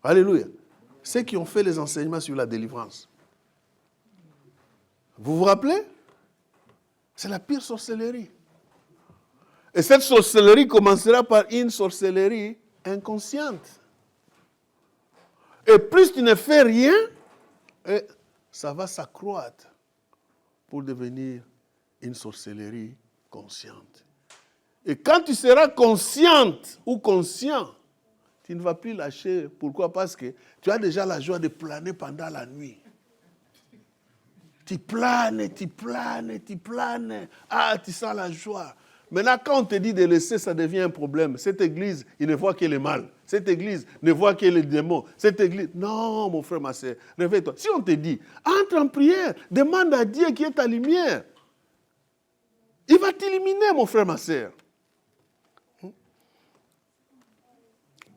Alléluia. Ceux qui ont fait les enseignements sur la délivrance. Vous vous rappelez? C'est la pire sorcellerie. Et cette sorcellerie commencera par une sorcellerie inconsciente. Et plus tu ne fais rien, ça va s'accroître pour devenir une sorcellerie consciente. Et quand tu seras consciente ou conscient, tu ne vas plus lâcher. Pourquoi? Parce que tu as déjà la joie de planer pendant la nuit. Tu planes, tu planes, tu planes. Ah, tu sens la joie. Maintenant, quand on te dit de laisser, ça devient un problème. Cette église, il ne voit que le mal. Cette église ne voit que les démons. Cette église... Non, mon frère, ma soeur, réveille-toi. Si on te dit, entre en prière, demande à Dieu qui est ta lumière. Il va t'éliminer, mon frère, ma soeur.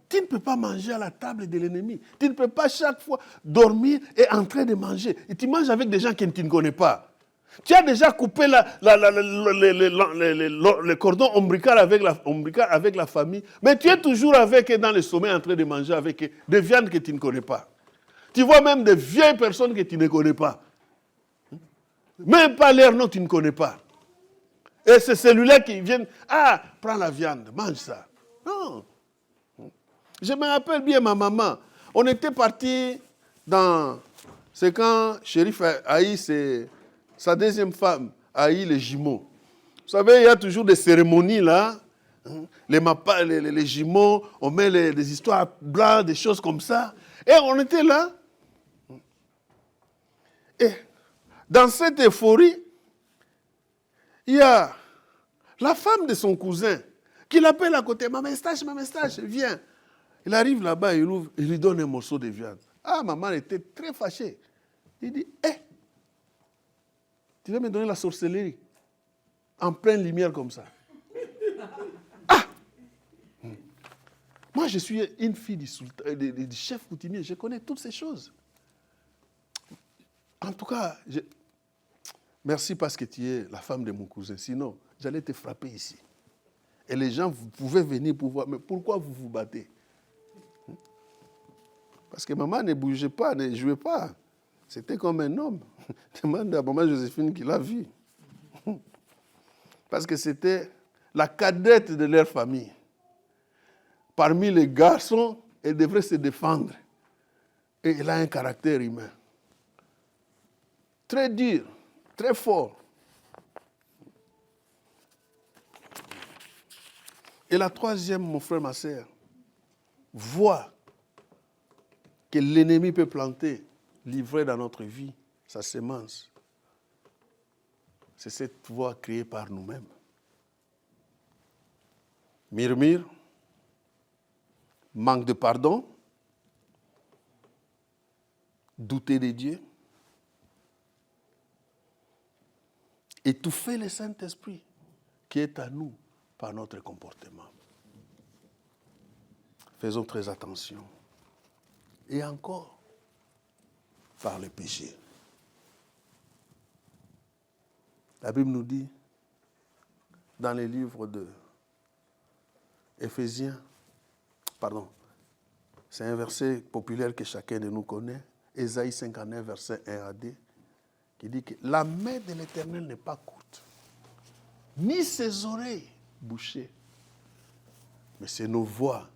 Tu ne peux pas manger à la table de l'ennemi. Tu ne peux pas chaque fois dormir et en train de manger. Et tu manges avec des gens que tu ne connais pas. Tu as déjà coupé le cordon ombilical avec la famille, mais tu es toujours avec eux dans le sommeil en train de manger avec eux des viandes que tu ne connais pas. Tu vois même des vieilles personnes que tu ne connais pas. Même pas leur nom, tu ne connais pas. Et c'est celui-là qui vient, ah, prends la viande, mange ça. Non. Je me rappelle bien ma maman. On était partis c'est quand Chérif Aïe, c'est sa deuxième femme, Aïe les jumeaux. Vous savez, il y a toujours des cérémonies là. Les jumeaux, on met des histoires blanches, des choses comme ça. Et on était là. Et dans cette euphorie, il y a la femme de son cousin qui l'appelle à côté. Maman Stache, viens. Il arrive là-bas, il ouvre, il lui donne un morceau de viande. Ah, maman était très fâchée. Il dit, tu vas me donner la sorcellerie en pleine lumière comme ça. Ah! Moi, je suis une fille du chef coutumier, je connais toutes ces choses. En tout cas, merci parce que tu es la femme de mon cousin. Sinon, j'allais te frapper ici. Et les gens, vous pouvez venir pour voir, mais pourquoi vous vous battez? Parce que maman ne bougeait pas, ne jouait pas. C'était comme un homme. Demande à maman Joséphine qui l'a vu. Parce que c'était la cadette de leur famille. Parmi les garçons, elle devrait se défendre. Et elle a un caractère humain. Très dur, très fort. Et la troisième, mon frère, ma soeur, voit que l'ennemi peut planter, livrer dans notre vie sa semence. C'est cette voie créée par nous-mêmes. Murmure, manque de pardon, douter de Dieu, étouffer le Saint-Esprit qui est à nous par notre comportement. Faisons très attention. Et encore, par le péché. La Bible nous dit, dans les livres de Éphésiens, c'est un verset populaire que chacun de nous connaît, Ésaïe 59, verset 1 à 2, qui dit que la main de l'Éternel n'est pas courte, ni ses oreilles bouchées, mais c'est nos voix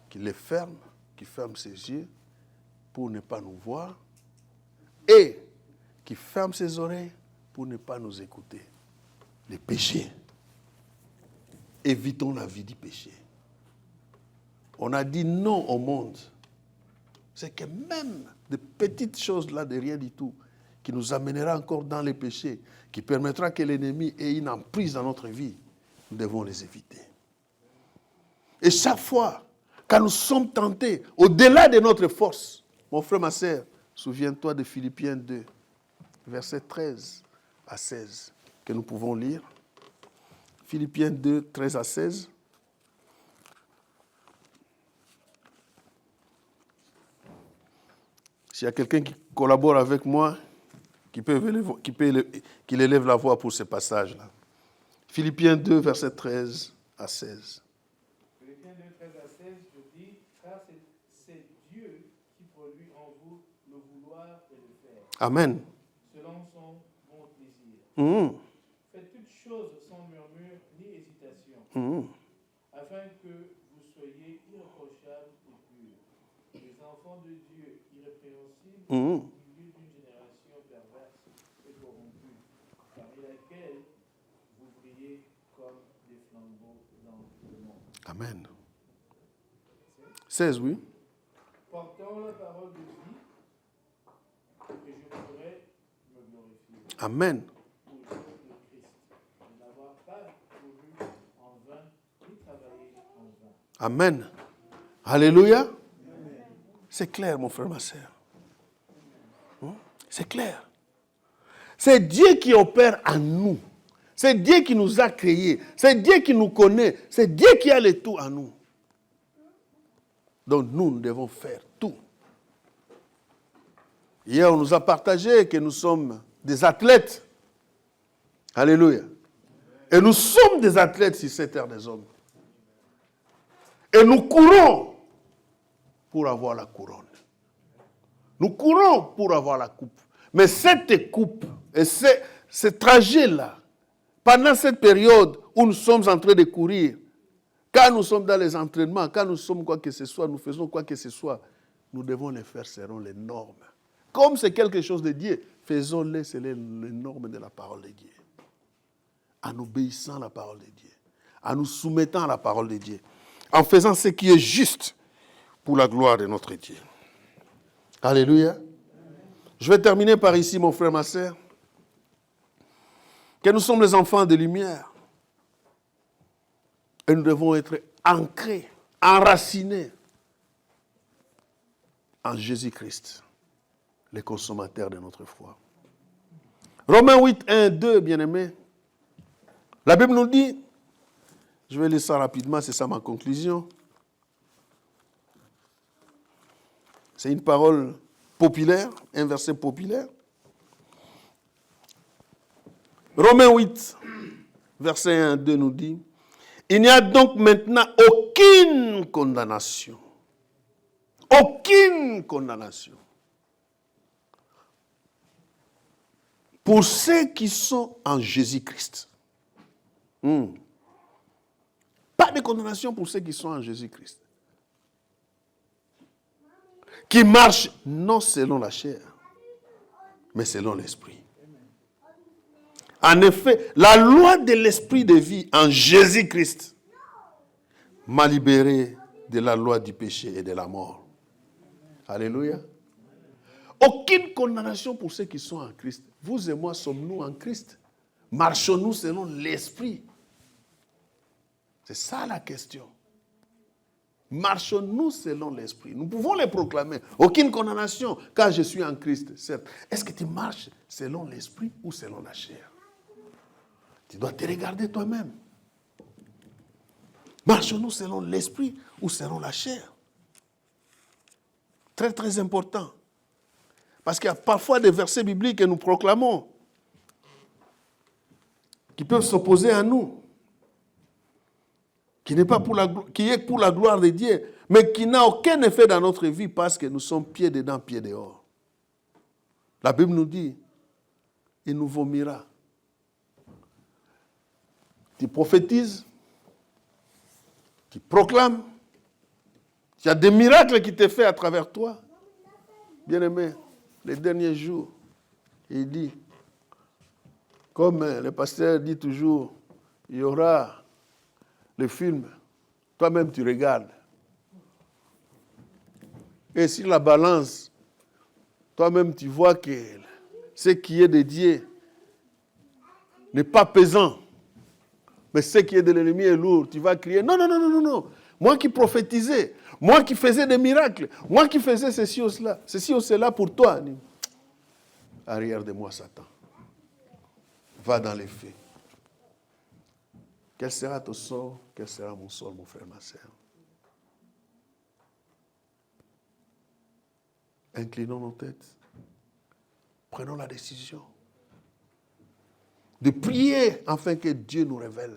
qui les ferment, qui ferme ses yeux pour ne pas nous voir et qui ferme ses oreilles pour ne pas nous écouter. Les péchés. Évitons la vie du péché. On a dit non au monde. C'est que même de petites choses là, de rien du tout, qui nous amènera encore dans les péchés, qui permettra que l'ennemi ait une emprise dans notre vie, nous devons les éviter. Et chaque fois, quand nous sommes tentés, au-delà de notre force, mon frère, ma sœur, souviens-toi de Philippiens 2, versets 13 à 16, que nous pouvons lire. Philippiens 2, 13 à 16. S'il y a quelqu'un qui collabore avec moi, qu'il élève la voix pour ce passage-là. Philippiens 2, versets 13 à 16. Philippiens 2, 13 à 16, je dis, car c'est Dieu qui produit en vous le vouloir et le faire. Amen. Selon son bon plaisir. Faites toutes choses sans murmure ni hésitation, afin que vous soyez irréprochables et purs, les enfants de Dieu irrépréhensibles au milieu d'une génération perverse et corrompue, parmi laquelle vous brillez comme des flambeaux dans le monde. Amen. 16, oui. Portant la parole de vie, et je pourrais me glorifier. Amen. Au jour de Christ, de n'avoir pas couru en vain, ni travaillé en vain. Amen. Alléluia. Amen. C'est clair, mon frère, ma soeur. C'est clair. C'est Dieu qui opère en nous. C'est Dieu qui nous a créés. C'est Dieu qui nous connaît. C'est Dieu qui a le tout en nous. Donc nous devons faire tout. Hier, on nous a partagé que nous sommes des athlètes. Alléluia. Et nous sommes des athlètes sur cette terre des hommes. Et nous courons pour avoir la couronne. Nous courons pour avoir la coupe. Mais cette coupe et ce trajet-là, pendant cette période où nous sommes en train de courir, quand nous sommes dans les entraînements, quand nous sommes quoi que ce soit, nous faisons quoi que ce soit, nous devons les faire selon les normes. Comme c'est quelque chose de Dieu, faisons-les selon les normes de la parole de Dieu. En obéissant à la parole de Dieu. En nous soumettant à la parole de Dieu. En faisant ce qui est juste pour la gloire de notre Dieu. Alléluia. Je vais terminer par ici, mon frère, ma sœur. Que nous sommes les enfants de lumière. Et nous devons être ancrés, enracinés en Jésus-Christ, le consommateur de notre foi. Romains 8, 1, 2, bien-aimés. La Bible nous dit, je vais lire ça rapidement, c'est ça ma conclusion. C'est une parole populaire, un verset populaire. Romains 8, verset 1, 2 nous dit, il n'y a donc maintenant aucune condamnation. Aucune condamnation. Pour ceux qui sont en Jésus-Christ. Pas de condamnation pour ceux qui sont en Jésus-Christ. Qui marchent non selon la chair, mais selon l'esprit. En effet, la loi de l'esprit de vie en Jésus-Christ m'a libéré de la loi du péché et de la mort. Alléluia. Aucune condamnation pour ceux qui sont en Christ. Vous et moi sommes-nous en Christ? Marchons-nous selon l'esprit? C'est ça la question. Marchons-nous selon l'esprit? Nous pouvons les proclamer. Aucune condamnation car je suis en Christ, certes. Est-ce que tu marches selon l'esprit ou selon la chair? Tu dois te regarder toi-même. Marchons-nous selon l'esprit ou selon la chair? Très, très important. Parce qu'il y a parfois des versets bibliques que nous proclamons qui peuvent s'opposer à nous, qui est pour la gloire de Dieu, mais qui n'a aucun effet dans notre vie parce que nous sommes pieds dedans, pieds dehors. La Bible nous dit, il nous vomira. Tu prophétises, tu proclames, il y a des miracles qui te fait à travers toi. Bien-aimé, les derniers jours, il dit, comme le pasteur dit toujours, il y aura le film, toi-même tu regardes. Et sur la balance, toi-même tu vois que ce qui est de Dieu n'est pas pesant, mais ce qui est de l'ennemi est lourd, tu vas crier, non, non, non, non, non, non. Moi qui prophétisais, moi qui faisais des miracles, moi qui faisais ceci ou cela pour toi. Arrière de moi, Satan. Va dans les faits. Quel sera ton sort? Quel sera mon sort, mon frère, ma soeur? Inclinons nos têtes. Prenons la décision de prier afin que Dieu nous révèle